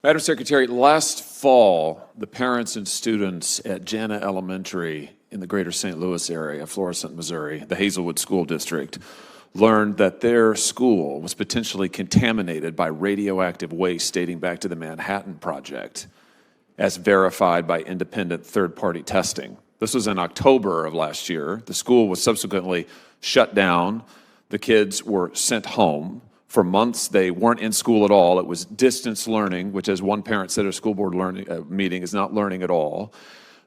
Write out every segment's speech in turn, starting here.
Madam Secretary, last fall, the parents and students at Jana Elementary in the greater St. Louis area, Florissant, Missouri, the Hazelwood School District, learned that their school was potentially contaminated by radioactive waste dating back to the Manhattan Project, as verified by independent third-party testing. This was in October of last year. The school was subsequently shut down. The kids were sent home. For months, they weren't in school at all. It was distance learning, which, as one parent said at a school board meeting, is not learning at all.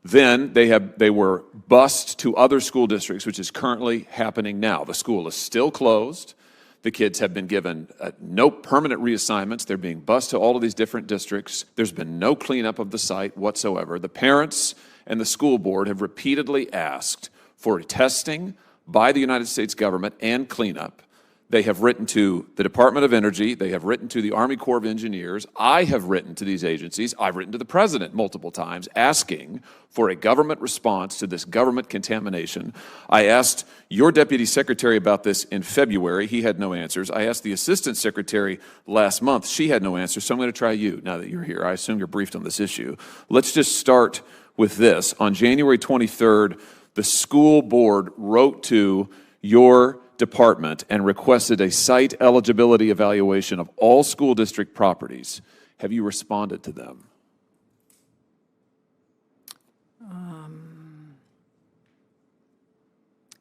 Then they were bused to other school districts, which is currently happening now. The school is still closed. The kids have been given no permanent reassignments. They're being bused to all of these different districts. There's been no cleanup of the site whatsoever. The parents and the school board have repeatedly asked for testing by the United States government and cleanup. They have written to the Department of Energy. They have written to the Army Corps of Engineers. I have written to these agencies. I've written to the president multiple times asking for a government response to this government contamination. I asked your deputy secretary about this in February. He had no answers. I asked the assistant secretary last month. She had no answers. So I'm going to try you now that you're here. I assume you're briefed on this issue. Let's just start with this. On January 23rd, the school board wrote to your department and requested a site eligibility evaluation of all school district properties. Have you responded to them?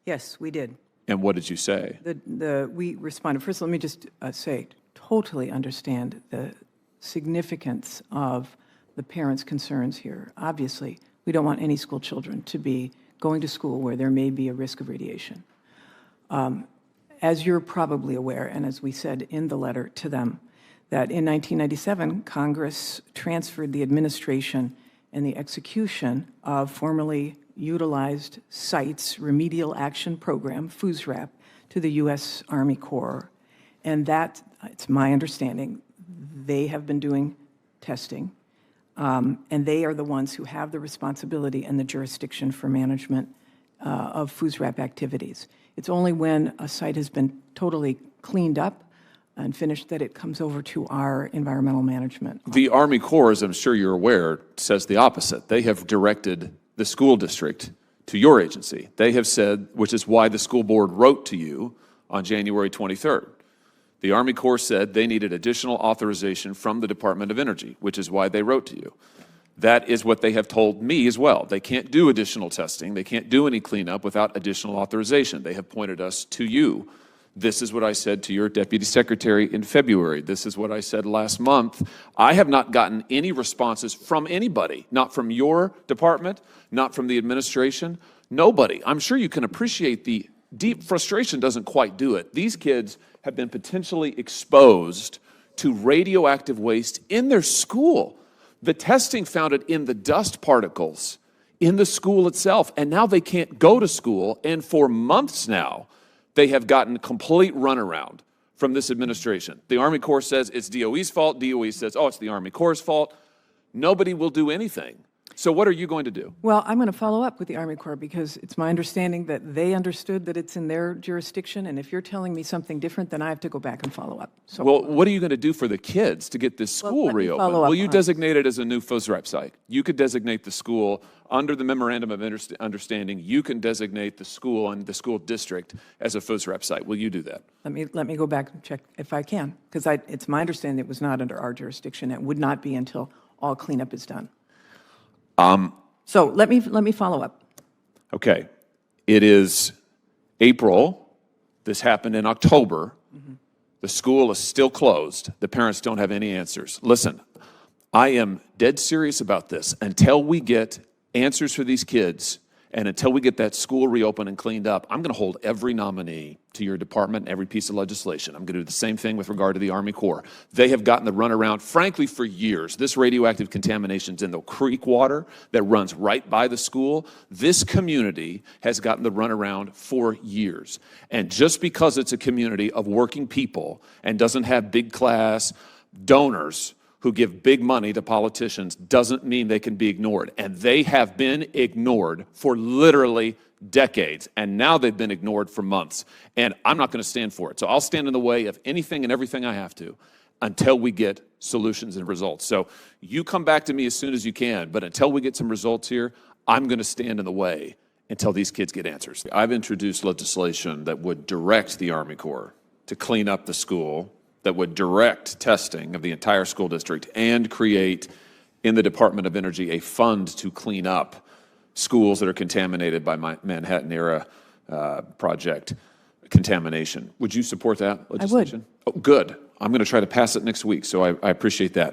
Yes, we did. And what did you say? We responded. First, let me just say, totally understand the significance of the parents' concerns here. Obviously, we don't want any school children to be going to school where there may be a risk of radiation. As you're probably aware, and as we said in the letter to them, that in 1997, Congress transferred the administration and the execution of formerly utilized sites remedial action program, FUSRAP, to the U.S. Army Corps. And that, it's my understanding, they have been doing testing, and they are the ones who have the responsibility and the jurisdiction for management of FUSRAP activities. It's only when a site has been totally cleaned up and finished that it comes over to our environmental management. The Army Corps, as I'm sure you're aware, says the opposite. They have directed the school district to your agency. They have said, which is why the school board wrote to you on January 23rd. The Army Corps said they needed additional authorization from the Department of Energy, which is why they wrote to you. That is what they have told me as well. They can't do additional testing. They can't do any cleanup without additional authorization. They have pointed us to you. This is what I said to your deputy secretary in February. This is what I said last month. I have not gotten any responses from anybody, not from your department, not from the administration, nobody. I'm sure you can appreciate the deep frustration doesn't quite do it. These kids have been potentially exposed to radioactive waste in their school. The testing found it in the dust particles in the school itself, and now they can't go to school, and for months now, they have gotten complete runaround from this administration. The Army Corps says it's DOE's fault. DOE says, oh, it's the Army Corps' fault. Nobody will do anything. So what are you going to do? Well, I'm going to follow up with the Army Corps because it's my understanding that they understood that it's in their jurisdiction, and if you're telling me something different, then I have to go back and follow up. So, well, what are you going to do for the kids to get this school reopened? Will you designate it as a new FUSRAP site? You could designate the school under the Memorandum of Understanding. You can designate the school and the school district as a FUSRAP site. Will you do that? Let me go back and check if I can, because it's my understanding it was not under our jurisdiction. It would not be until all cleanup is done. So let me follow up. Okay. It is April. This happened in October. Mm-hmm. The school is still closed. The parents don't have any answers. Listen, I am dead serious about this. Until we get answers for these kids and until we get that school reopened and cleaned up, I'm going to hold every nominee to your department and every piece of legislation. I'm going to do the same thing with regard to the Army Corps. They have gotten the runaround, frankly, for years. This radioactive contamination is in the creek water that runs right by the school. This community has gotten the runaround for years. And just because it's a community of working people and doesn't have big class donors who give big money to politicians doesn't mean they can be ignored. And they have been ignored for literally decades, and now they've been ignored for months. And I'm not going to stand for it. So I'll stand in the way of anything and everything I have to until we get solutions and results. So you come back to me as soon as you can, but until we get some results here, I'm going to stand in the way until these kids get answers. I've introduced legislation that would direct the Army Corps to clean up the school, that would direct testing of the entire school district, and create in the Department of Energy a fund to clean up schools that are contaminated by Manhattan-era project contamination. Would you support that legislation? I would. Oh, good. I'm going to try to pass it next week, so I appreciate that.